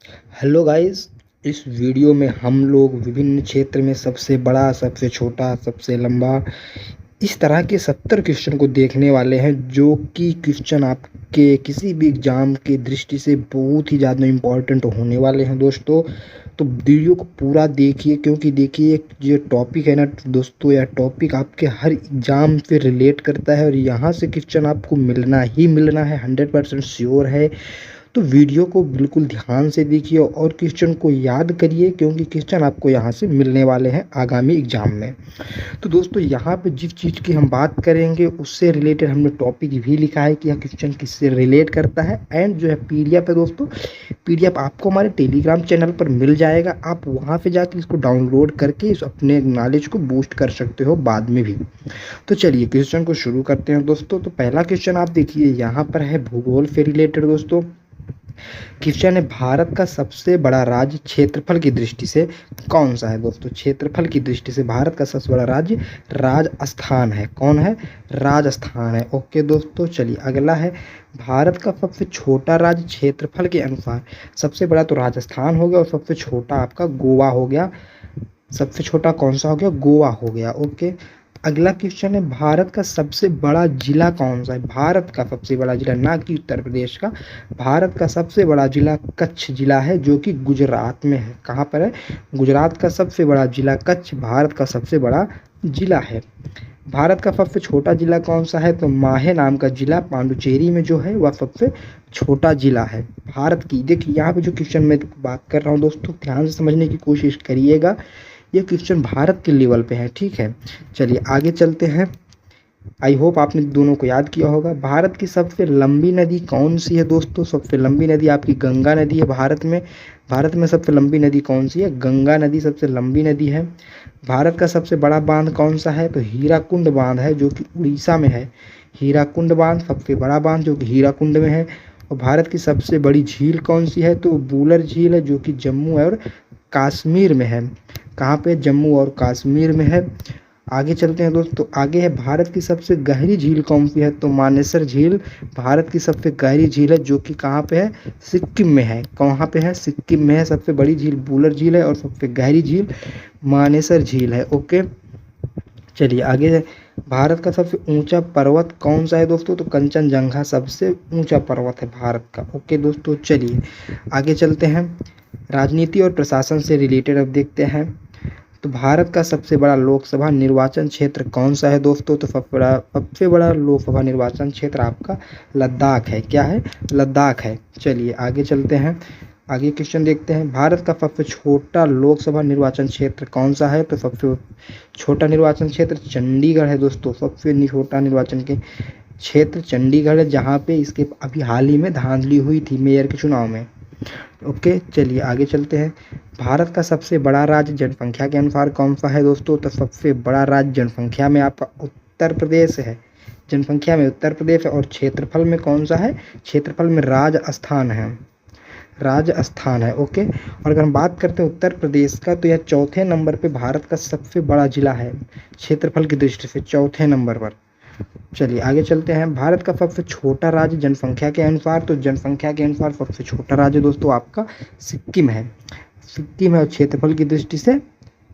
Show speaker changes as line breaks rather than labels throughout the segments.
Hello guys. इस video में हम लोग विभिन्न क्षेत्र में सबसे बड़ा, सबसे छोटा, सबसे लंबा, इस तरह के 70 क्वेश्चन को देखने वाले हैं, जो कि क्वेश्चन आपके किसी भी एग्जाम की दृष्टि से बहुत ही ज़्यादा इम्पोर्टेंट होने वाले हैं दोस्तों। तो वीडियो को पूरा देखिए, क्योंकि देखिए ये टॉपिक है ना दोस्तों, यह टॉपिक आपके हर एग्जाम से रिलेट करता है और यहाँ से क्वेश्चन आपको मिलना ही मिलना है, 100% श्योर है। तो वीडियो को बिल्कुल ध्यान से देखिए और क्वेश्चन को याद करिए, क्योंकि क्वेश्चन आपको यहाँ से मिलने वाले हैं आगामी एग्जाम में। तो दोस्तों, यहाँ पे जिस चीज़ की हम बात करेंगे उससे रिलेटेड हमने टॉपिक भी लिखा है कि यह क्वेश्चन किससे रिलेट करता है। एंड जो है पीडीएफ है दोस्तों, पीडीएफ आपको हमारे टेलीग्राम चैनल पर मिल जाएगा। आप वहाँ पे जाके इसको डाउनलोड करके इस अपने नॉलेज को बूस्ट कर सकते हो बाद में भी। तो चलिए क्वेश्चन को शुरू करते हैं दोस्तों। तो पहला क्वेश्चन आप देखिए, यहाँ पर है भूगोल से रिलेटेड दोस्तों। क्वेश्चन है, भारत का सबसे बड़ा राज्य क्षेत्रफल की दृष्टि से कौन सा है दोस्तों? क्षेत्रफल की दृष्टि से भारत का सबसे बड़ा राज्य राजस्थान है। कौन है? राजस्थान है। ओके दोस्तों, चलिए अगला है, भारत का सबसे छोटा राज्य क्षेत्रफल के अनुसार। सबसे बड़ा तो राजस्थान हो गया और सबसे छोटा आपका गोवा हो गया। सबसे छोटा कौन सा हो गया? गोवा हो गया। ओके, अगला क्वेश्चन है, भारत का सबसे बड़ा जिला कौन सा है? भारत का सबसे बड़ा जिला, ना कि उत्तर प्रदेश का। भारत का सबसे बड़ा जिला कच्छ जिला है, जो कि गुजरात में है। कहाँ पर है? गुजरात का सबसे बड़ा जिला कच्छ भारत का सबसे बड़ा जिला है। भारत का सबसे छोटा जिला कौन सा है? तो माहे नाम का जिला पांडुचेरी में जो है वह सबसे छोटा जिला है भारत की। देखिए यहाँ पे जो क्वेश्चन मैं बात कर रहा हूँ दोस्तों, ध्यान से समझने की कोशिश करिएगा। ये क्वेश्चन भारत के लेवल पे है, ठीक है। चलिए आगे चलते हैं। आई होप आपने दोनों को याद किया होगा। भारत की सबसे लंबी नदी कौन सी है दोस्तों? सबसे लंबी नदी आपकी गंगा नदी है भारत में। भारत में सबसे लंबी नदी कौन सी है? गंगा नदी सबसे लंबी नदी है। भारत का सबसे बड़ा बांध कौन सा है? तो हीराकुंड बांध है, जो कि उड़ीसा में है। हीराकुंड बांध सबसे बड़ा बांध, जो कि हीराकुंड में है। और भारत की सबसे बड़ी झील कौन सी है? तो बूलर झील है, जो कि जम्मू और कश्मीर में है। कहाँ पे? जम्मू और कश्मीर में है। आगे चलते हैं दोस्तों। आगे है, भारत की सबसे गहरी झील कौन सी है? तो मानेसर झील भारत की सबसे गहरी झील है, जो कि कहाँ पे है? सिक्किम में है। कहाँ पे है? सिक्किम में है। सबसे बड़ी झील बूलर झील है और सबसे गहरी झील मानेसर झील है। ओके, चलिए आगे है, भारत का सबसे ऊंचा पर्वत कौन सा है दोस्तों? तो कंचनजंगा सबसे ऊंचा पर्वत है भारत का। ओके दोस्तों, चलिए आगे चलते हैं। राजनीति और प्रशासन से रिलेटेड अब देखते हैं। तो भारत का सबसे बड़ा लोकसभा निर्वाचन क्षेत्र कौन सा है दोस्तों? तो सबसे बड़ा लोकसभा निर्वाचन क्षेत्र आपका लद्दाख है। क्या है? लद्दाख है। चलिए आगे चलते हैं। आगे क्वेश्चन देखते हैं, भारत का सबसे छोटा लोकसभा निर्वाचन क्षेत्र कौन सा है? तो सबसे छोटा निर्वाचन क्षेत्र चंडीगढ़ है दोस्तों। सबसे छोटा निर्वाचन के क्षेत्र चंडीगढ़ है, जहाँ पे इसके अभी हाल ही में धांधली हुई थी मेयर के चुनाव में। ओके, चलिए आगे चलते हैं। भारत का सबसे बड़ा राज्य जनसंख्या के अनुसार कौन सा है दोस्तों? तो सबसे बड़ा राज्य जनसंख्या में आपका उत्तर प्रदेश है। जनसंख्या में उत्तर प्रदेश है। और क्षेत्रफल में कौन सा है? क्षेत्रफल में राजस्थान है। राजस्थान है। ओके, और अगर हम बात करते हैं उत्तर प्रदेश का, तो यह चौथे नंबर पे भारत का सबसे बड़ा जिला है क्षेत्रफल की दृष्टि से, चौथे नंबर पर। चलिए आगे चलते हैं। भारत का सबसे छोटा राज्य जनसंख्या के अनुसार, तो जनसंख्या के अनुसार सबसे छोटा राज्य दोस्तों आपका सिक्किम है। सिक्किम है। और क्षेत्रफल की दृष्टि से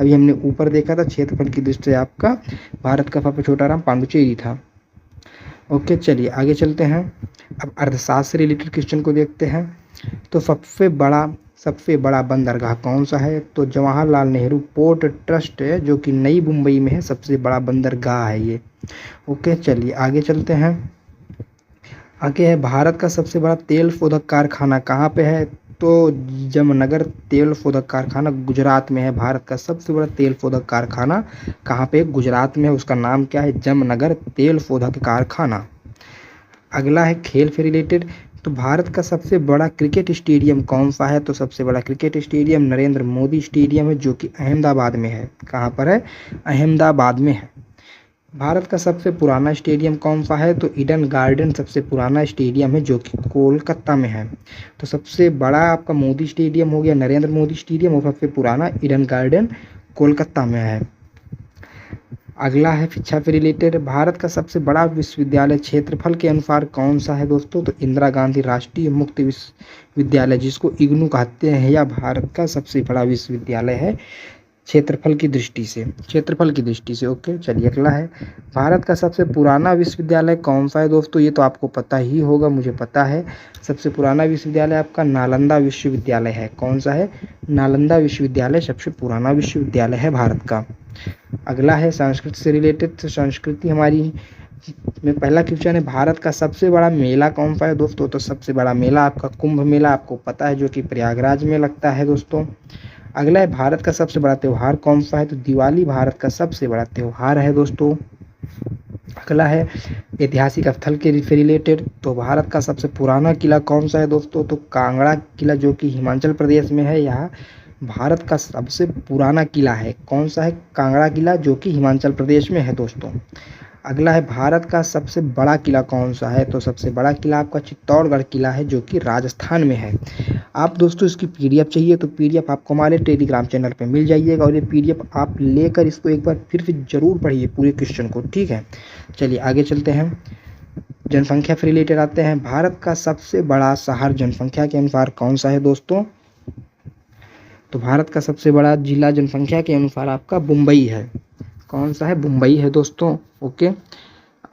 अभी हमने ऊपर देखा था, क्षेत्रफल की दृष्टि से आपका भारत का सबसे छोटा राज्य पांडुचेरी था। ओके, चलिए आगे चलते हैं। अब अर्थशास्त्र से रिलेटेड क्वेश्चन को देखते हैं। तो सबसे बड़ा बंदरगाह कौन सा है? तो जवाहरलाल नेहरू पोर्ट ट्रस्ट है, जो कि नई मुंबई में है। सबसे बड़ा बंदरगाह है ये। ओके, चलिए आगे चलते हैं। आगे है, भारत का सबसे बड़ा तेल शोधक कारखाना कहाँ पे है? तो जमनगर तेल शोधक कारखाना गुजरात में है। भारत का सबसे बड़ा तेल शोधक कारखाना कहाँ पे? गुजरात में है। उसका नाम क्या है? जमनगर तेल शोधक कारखाना। अगला है खेल से रिलेटेड। तो भारत का सबसे बड़ा क्रिकेट स्टेडियम कौन सा है? तो सबसे बड़ा cricket stadium Narendra Modi stadium है, जो कि अहमदाबाद में है। कहाँ पर है? अहमदाबाद में है। भारत का सबसे पुराना स्टेडियम कौन सा है? तो ईडन गार्डन सबसे पुराना स्टेडियम है, जो कि कोलकाता में है। तो सबसे बड़ा आपका मोदी स्टेडियम हो गया नरेंद्र मोदी स्टेडियम, और सबसे पुराना ईडन गार्डन कोलकाता में है। अगला है शिक्षा से रिलेटेड, भारत का सबसे बड़ा विश्वविद्यालय क्षेत्रफल के अनुसार कौन सा है दोस्तों? तो इंदिरा गांधी राष्ट्रीय मुक्त विश्वविद्यालय, जिसको इग्नू कहते हैं, यह भारत का सबसे बड़ा विश्वविद्यालय है क्षेत्रफल की दृष्टि से, क्षेत्रफल की दृष्टि से। ओके, चलिए अगला है, भारत का सबसे पुराना विश्वविद्यालय कौन सा है दोस्तों? ये तो आपको पता ही होगा, मुझे पता है। सबसे पुराना विश्वविद्यालय आपका नालंदा विश्वविद्यालय है। कौन सा है? नालंदा विश्वविद्यालय सबसे पुराना विश्वविद्यालय है भारत का। अगला है संस्कृत से रिलेटेड, तो संस्कृति हमारी में पहला क्वेश्चन है, भारत का सबसे बड़ा मेला कौन सा है दोस्तों? तो सबसे बड़ा मेला आपका कुंभ मेला आपको पता है, जो कि प्रयागराज में लगता है दोस्तों। अगला है, भारत का सबसे बड़ा त्यौहार कौन सा है? तो दिवाली भारत का सबसे बड़ा त्यौहार है दोस्तों। अगला है ऐतिहासिक स्थल के रिलेटेड, तो भारत का सबसे पुराना किला कौन सा है दोस्तों? तो कांगड़ा किला, जो कि हिमाचल प्रदेश में है, यह भारत का सबसे पुराना किला है। कौन सा है? कांगड़ा किला, जो कि हिमाचल प्रदेश में है दोस्तों। अगला है, भारत का सबसे बड़ा किला कौन सा है? तो सबसे बड़ा किला आपका चित्तौड़गढ़ किला है, जो कि राजस्थान में है। आप दोस्तों इसकी पीडीएफ चाहिए तो पीडीएफ आपको हमारे टेलीग्राम चैनल पे मिल जाइएगा, और ये पीडीएफ आप लेकर इसको एक बार फिर से ज़रूर पढ़िए पूरे क्वेश्चन को, ठीक है। चलिए आगे चलते हैं, जनसंख्या से रिलेटेड आते हैं। भारत का सबसे बड़ा शहर जनसंख्या के अनुसार कौन सा है दोस्तों? तो भारत का सबसे बड़ा जिला जनसंख्या के अनुसार आपका मुंबई है। कौन सा है? मुंबई है दोस्तों। ओके,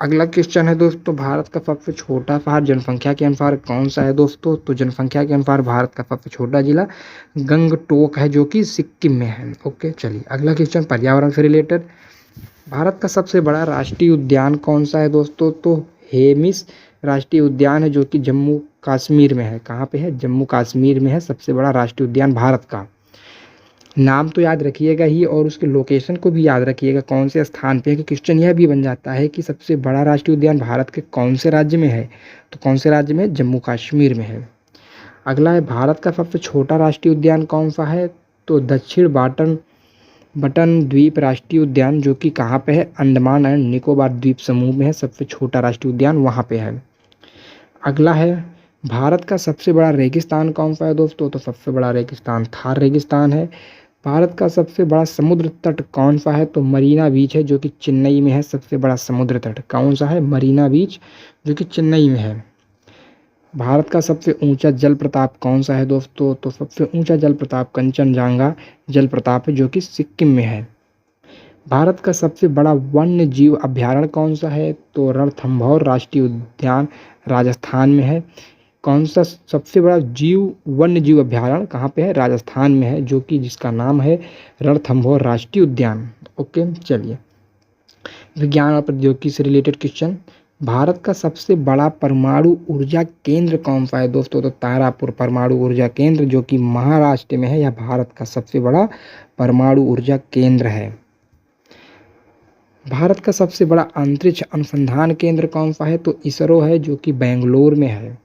अगला क्वेश्चन है दोस्तों, भारत का सबसे छोटा शहर जनसंख्या के अनुसार कौन सा है दोस्तों? तो जनसंख्या के अनुसार भारत का सबसे छोटा जिला गंगटोक है, जो कि सिक्किम में है। ओके, चलिए अगला क्वेश्चन पर्यावरण से रिलेटेड, भारत का सबसे बड़ा राष्ट्रीय उद्यान कौन सा है दोस्तों? तो हेमिस राष्ट्रीय उद्यान है, जो कि जम्मू कश्मीर में है। कहाँ पे है? जम्मू कश्मीर में है सबसे बड़ा राष्ट्रीय उद्यान भारत का। नाम तो याद रखिएगा ही, और उसके लोकेशन को भी याद रखिएगा कौन से स्थान पे है, कि क्वेश्चन यह भी बन जाता है कि सबसे बड़ा राष्ट्रीय उद्यान भारत के कौन से राज्य में है? तो कौन से राज्य में? जम्मू कश्मीर में है। अगला है, भारत का सबसे छोटा राष्ट्रीय उद्यान कौन सा है? तो दक्षिण बटन द्वीप राष्ट्रीय उद्यान, जो कि कहाँ पे है? अंडमान एंड निकोबार द्वीप समूह में है, सबसे छोटा राष्ट्रीय उद्यान वहाँ पे है। अगला है, भारत का सबसे बड़ा रेगिस्तान कौन सा है दोस्तों? तो सबसे बड़ा रेगिस्तान थार रेगिस्तान है। भारत का सबसे बड़ा समुद्र तट कौन सा है? तो मरीना बीच है, जो कि चेन्नई में है, सबसे बड़ा समुद्र तट। कौन सा है? मरीना बीच, जो कि चेन्नई में है। भारत का सबसे ऊंचा जलप्रपात कौन सा है दोस्तों? तो सबसे ऊंचा जलप्रपात कंचनजंगा जलप्रपात है, जो कि सिक्किम में है। भारत का सबसे बड़ा वन्य जीव अभ्यारण्य कौन सा है? तो रणथंभौर राष्ट्रीय उद्यान राजस्थान में है। कौन सा सबसे बड़ा वन्य जीव अभ्यारण्य कहाँ पे है? राजस्थान में है, जो कि जिसका नाम है रणथंभौर राष्ट्रीय उद्यान। ओके, चलिए विज्ञान और प्रौद्योगिकी से रिलेटेड क्वेश्चन, भारत का सबसे बड़ा परमाणु ऊर्जा केंद्र कौन सा है दोस्तों? तो तारापुर परमाणु ऊर्जा केंद्र, जो कि महाराष्ट्र में है, यह भारत का सबसे बड़ा परमाणु ऊर्जा केंद्र है। भारत का सबसे बड़ा अंतरिक्ष अनुसंधान केंद्र कौन सा है? तो इसरो है, जो कि बेंगलोर में है।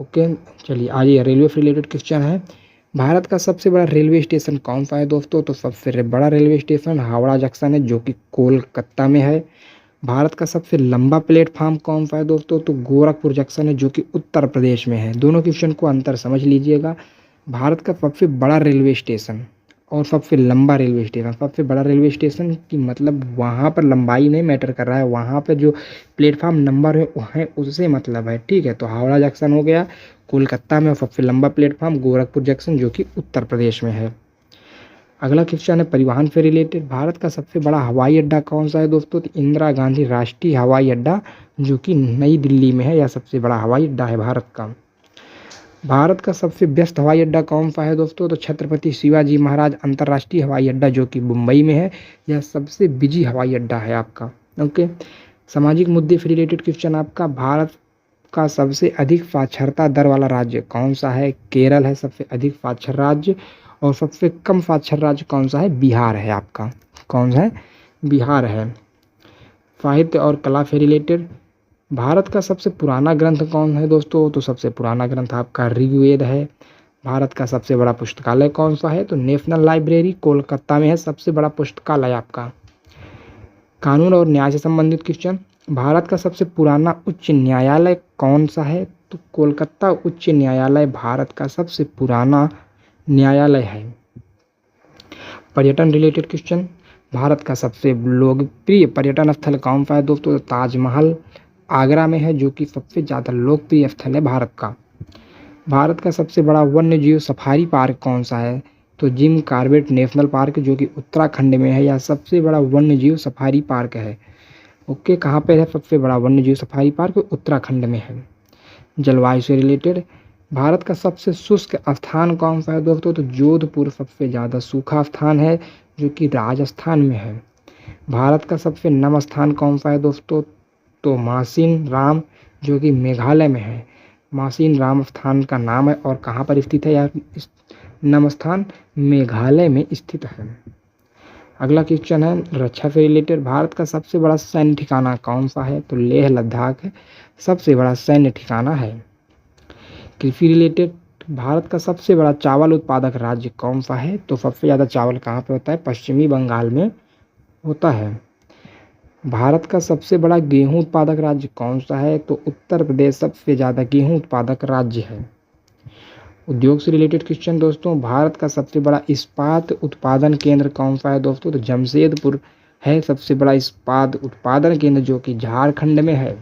ओके, चलिए आइए रेलवे से रिलेटेड क्वेश्चन है, भारत का सबसे बड़ा रेलवे स्टेशन कौन सा है दोस्तों? तो सबसे बड़ा रेलवे स्टेशन हावड़ा जंक्शन है, जो कि कोलकाता में है। भारत का सबसे लंबा प्लेटफॉर्म कौन सा है दोस्तों? तो गोरखपुर जंक्शन है, जो कि उत्तर प्रदेश में है। दोनों क्वेश्चन को अंतर समझ लीजिएगा। भारत का सबसे बड़ा रेलवे स्टेशन और सबसे लंबा रेलवे स्टेशन, सबसे बड़ा रेलवे स्टेशन की मतलब वहाँ पर लंबाई नहीं मैटर कर रहा है, वहाँ पर जो प्लेटफॉर्म नंबर है वहाँ उससे मतलब है, ठीक है। तो हावड़ा जंक्शन हो गया कोलकाता में, और सबसे लंबा प्लेटफॉर्म गोरखपुर जंक्शन, जो कि उत्तर प्रदेश में है। अगला क्वेश्चन है परिवहन से रिलेटेड, भारत का सबसे बड़ा हवाई अड्डा कौन सा है दोस्तों? तो इंदिरा गांधी राष्ट्रीय हवाई अड्डा, जो कि नई दिल्ली में है, यह सबसे बड़ा हवाई अड्डा है भारत का। भारत का सबसे व्यस्त हवाई अड्डा कौन सा है दोस्तों? तो छत्रपति शिवाजी महाराज अंतर्राष्ट्रीय हवाई अड्डा, जो कि मुंबई में है, यह सबसे बिजी हवाई अड्डा है आपका। ओके, सामाजिक मुद्दे से रिलेटेड क्वेश्चन आपका, भारत का सबसे अधिक साक्षरता दर वाला राज्य कौन सा है? केरल है सबसे अधिक साक्षर राज्य, और सबसे कम साक्षर राज्य कौन सा है? बिहार है आपका। कौन सा है? बिहार है। साहित्य और कला से रिलेटेड, भारत का सबसे पुराना ग्रंथ कौन है दोस्तों? तो सबसे पुराना ग्रंथ आपका ऋग्वेद है। भारत का सबसे बड़ा पुस्तकालय कौन सा है? तो नेशनल लाइब्रेरी कोलकाता में है, सबसे बड़ा पुस्तकालय आपका। कानून और न्याय से संबंधित क्वेश्चन, भारत का सबसे पुराना उच्च न्यायालय कौन सा है? तो कोलकाता उच्च न्यायालय भारत का सबसे पुराना न्यायालय है। पर्यटन रिलेटेड क्वेश्चन, भारत का सबसे लोकप्रिय पर्यटन स्थल कौन सा है दोस्तों? तो ताजमहल आगरा में है, जो कि सबसे ज़्यादा लोकप्रिय स्थल है भारत का। भारत का सबसे बड़ा वन्य जीव सफारी पार्क कौन सा है? तो जिम कॉर्बेट नेशनल पार्क, जो कि उत्तराखंड में है, यह सबसे बड़ा वन्य जीव सफारी पार्क है। ओके, कहाँ पे है सबसे बड़ा वन्य जीव सफारी पार्क? उत्तराखंड में है। जलवायु से रिलेटेड भारत का सबसे शुष्क स्थान कौन सा है दोस्तों? तो जोधपुर सबसे ज़्यादा सूखा स्थान है, जो कि राजस्थान में है। भारत का सबसे नम स्थान कौन सा है दोस्तों? तो मासिन राम, जो कि मेघालय में है। मासिन राम स्थान का नाम है, और कहाँ पर स्थित है यह नम स्थान? मेघालय में स्थित है। अगला क्वेश्चन है रक्षा से रिलेटेड, भारत का सबसे बड़ा सैन्य ठिकाना कौन सा है? तो लेह लद्दाख है, सबसे बड़ा सैन्य ठिकाना है। कृषि रिलेटेड, भारत का सबसे बड़ा चावल उत्पादक राज्य कौन सा है? तो सबसे ज़्यादा चावल कहाँ पे होता है? पश्चिमी बंगाल में होता है। भारत का सबसे बड़ा गेहूं उत्पादक राज्य कौन सा है? तो उत्तर प्रदेश सबसे ज़्यादा गेहूं उत्पादक राज्य है। उद्योग से रिलेटेड क्वेश्चन दोस्तों, भारत का सबसे बड़ा इस्पात उत्पादन केंद्र कौन सा है दोस्तों? तो जमशेदपुर है सबसे बड़ा इस्पात उत्पादन केंद्र, जो कि झारखंड में है।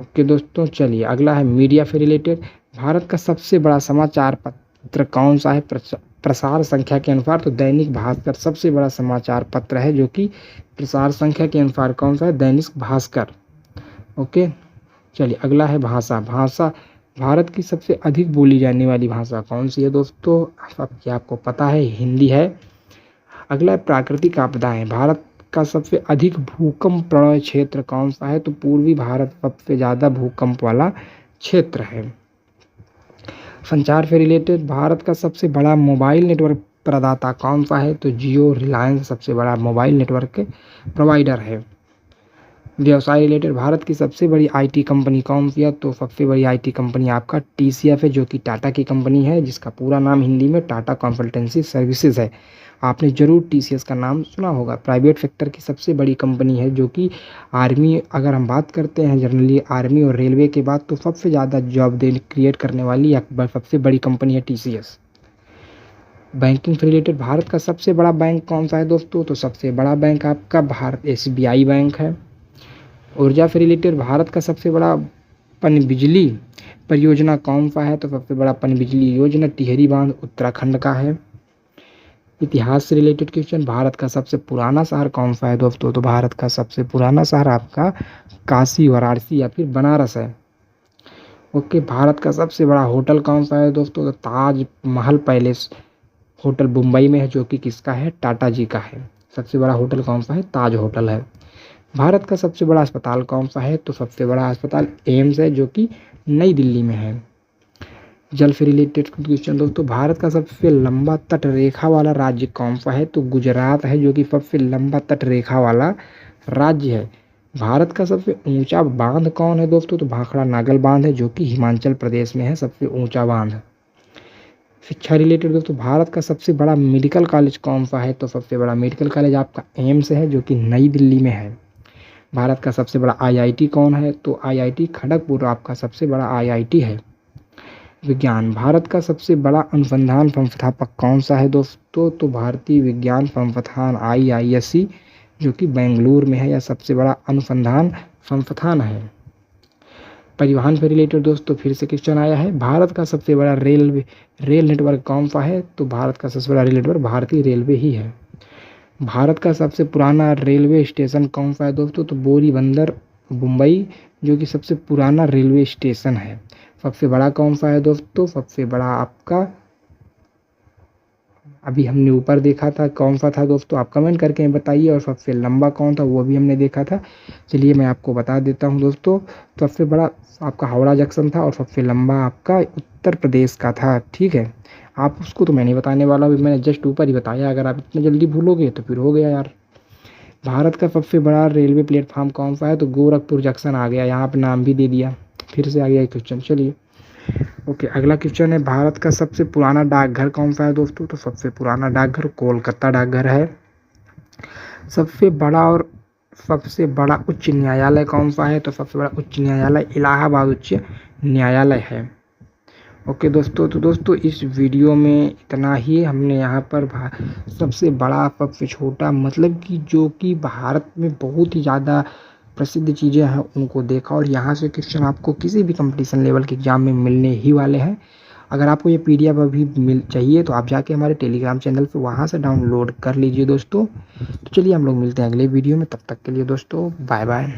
ओके दोस्तों, चलिए अगला है मीडिया से रिलेटेड, भारत का सबसे बड़ा समाचार पत्र कौन सा है प्रसार संख्या के अनुसार? तो दैनिक भास्कर सबसे बड़ा समाचार पत्र है, जो कि प्रसार संख्या के अनुसार कौन सा है? दैनिक भास्कर। ओके, चलिए अगला है भाषा। भारत की सबसे अधिक बोली जाने वाली भाषा कौन सी है दोस्तों? आपको पता है, हिंदी है। अगला है प्राकृतिक आपदाएं, भारत का सबसे अधिक भूकंप प्रवण क्षेत्र कौन सा है? तो पूर्वी भारत सबसे ज़्यादा भूकंप वाला क्षेत्र है। संचार से रिलेटेड, भारत का सबसे बड़ा मोबाइल नेटवर्क प्रदाता कौन सा है? तो जियो रिलायंस सबसे बड़ा मोबाइल नेटवर्क प्रोवाइडर है। व्यवसाय रिलेटेड, भारत की सबसे बड़ी आईटी कंपनी कौन सी है? तो सबसे बड़ी आईटी कंपनी आपका टीसीएस है, जो कि टाटा की कंपनी है, जिसका पूरा नाम हिंदी में टाटा कंसल्टेंसी सर्विसेज है। आपने जरूर टीसीएस का नाम सुना होगा। प्राइवेट सेक्टर की सबसे बड़ी कंपनी है, जो कि आर्मी, अगर हम बात करते हैं जनरली आर्मी और रेलवे के बाद, तो सबसे ज़्यादा जॉब क्रिएट करने वाली सबसे बड़ी कंपनी है टीसीएस। बैंकिंग से रिलेटेड, भारत का सबसे बड़ा बैंक कौन सा है दोस्तों? तो सबसे बड़ा बैंक आपका भारत एसबीआई बैंक है। ऊर्जा से रिलेटेड, भारत का सबसे बड़ा पनबिजली परियोजना कौन सा है? तो सबसे बड़ा पनबिजली योजना टिहरी बांध उत्तराखंड का है। इतिहास से रिलेटेड क्वेश्चन, भारत का सबसे पुराना शहर कौन सा है दोस्तों? तो भारत का सबसे पुराना शहर आपका काशी, वाराणसी या फिर बनारस है। ओके, भारत का सबसे बड़ा होटल कौन सा है दोस्तों? तो ताज महल पैलेस होटल मुंबई में है, जो कि किसका है? टाटा जी का है। सबसे बड़ा होटल कौन सा है? ताज होटल है। भारत का सबसे बड़ा अस्पताल कौन सा है? तो सबसे बड़ा अस्पताल एम्स है, जो कि नई दिल्ली में है। जल से रिलेटेड क्वेश्चन दोस्तों, भारत का सबसे लंबा तट रेखा वाला राज्य कौन सा है? तो गुजरात है, जो कि सबसे लंबा तट रेखा वाला राज्य है। भारत का सबसे ऊंचा बांध कौन है दोस्तों? तो भाखड़ा नागल बांध है, जो कि हिमाचल प्रदेश में है सबसे ऊंचा बांध। शिक्षा रिलेटेड दोस्तों, भारत का सबसे बड़ा मेडिकल कॉलेज कौन सा है? तो सबसे बड़ा मेडिकल कॉलेज आपका एम्स है, जो कि नई दिल्ली में है। भारत का सबसे बड़ा आईआईटी कौन है? तो आईआईटी खड़गपुर आपका सबसे बड़ा आईआईटी है। विज्ञान, भारत का सबसे बड़ा अनुसंधान संस्थापक कौन सा है दोस्तों? तो भारतीय विज्ञान संस्थान आईआईएससी, जो कि बेंगलुरु में है, यह सबसे बड़ा अनुसंधान संस्थान है। परिवहन से रिलेटेड दोस्तों फिर से क्वेश्चन आया है, भारत का सबसे बड़ा रेल नेटवर्क कौन सा है? तो भारत का सबसे बड़ा रेल नेटवर्क भारतीय रेलवे ही है। भारत का सबसे पुराना रेलवे स्टेशन कौन सा है दोस्तों? तो बोरी बंदर मुंबई, जो कि सबसे पुराना रेलवे स्टेशन है। सबसे बड़ा कौन सा है दोस्तों? सबसे बड़ा आपका अभी हमने ऊपर देखा था, कौन सा था दोस्तों? आप कमेंट करके बताइए। और सबसे लंबा कौन था, वो भी हमने देखा था। चलिए मैं आपको बता देता हूँ दोस्तों, सबसे बड़ा आपका हावड़ा जंक्शन था, और सबसे लंबा आपका उत्तर प्रदेश का था। ठीक है, आप उसको तो मैं नहीं बताने वाला, अभी मैंने जस्ट ऊपर ही बताया। अगर आप इतनी जल्दी भूलोगे तो फिर हो गया यार। भारत का सबसे बड़ा रेलवे प्लेटफॉर्म कौन सा है? तो गोरखपुर जंक्शन आ गया, यहाँ पे नाम भी दे दिया, फिर से आ गया क्वेश्चन। चलिए ओके, अगला क्वेश्चन है, भारत का सबसे पुराना डाकघर कौन सा है दोस्तों? तो सबसे पुराना डाकघर कोलकाता डाकघर है। सबसे बड़ा उच्च न्यायालय कौन सा है? तो सबसे बड़ा उच्च न्यायालय इलाहाबाद उच्च न्यायालय है। ओके दोस्तों, तो दोस्तों इस वीडियो में इतना ही। हमने यहाँ पर सबसे बड़ा, सबसे छोटा, मतलब कि जो कि भारत में बहुत ही ज़्यादा प्रसिद्ध चीज़ें हैं उनको देखा, और यहाँ से क्वेश्चन आपको किसी भी कंपटीशन लेवल के एग्ज़ाम में मिलने ही वाले हैं। अगर आपको ये PDF अभी मिल चाहिए तो आप जाके हमारे टेलीग्राम चैनल पे वहाँ से डाउनलोड कर लीजिए दोस्तों। तो चलिए हम लोग मिलते हैं अगले वीडियो में, तब तक के लिए दोस्तों बाय बाय।